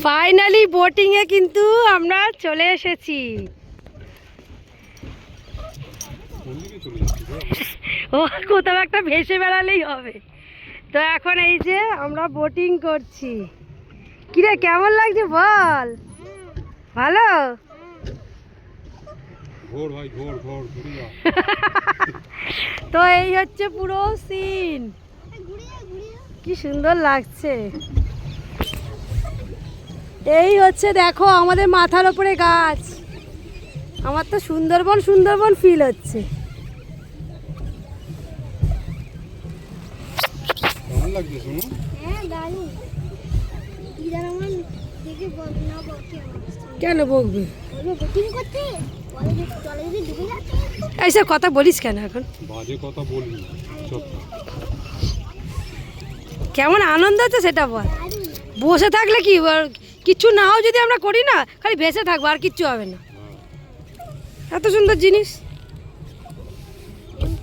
Finally boating এ কিন্তু আমরা চলে এসেছি। ও কোথাও একটা ভেসে বেড়ালেই হবে। তো এখন এই যে আমরা বোটিং করছি। কিরে কেমন লাগছে বল? ভালো। তো এই হচ্ছে পুরো সিন, কি সুন্দর লাগছে। এই হচ্ছে দেখো আমাদের মাথার উপরে গাছ। আমার তো সুন্দরবন সুন্দরবন ফিল হচ্ছে। কেমন লাগছে শুনো? কেন বকবে? এইসব কথা বলিস কেন এখন? বাজে কথা বলবি। কেমন আনন্দ হচ্ছে সেটা বল। বসে থাকলে কি কিচ্ছু নাও যদি আমরা করি না, খালি ভেসে থাকবো আর কিচ্ছু হবে না। এত সুন্দর জিনিস।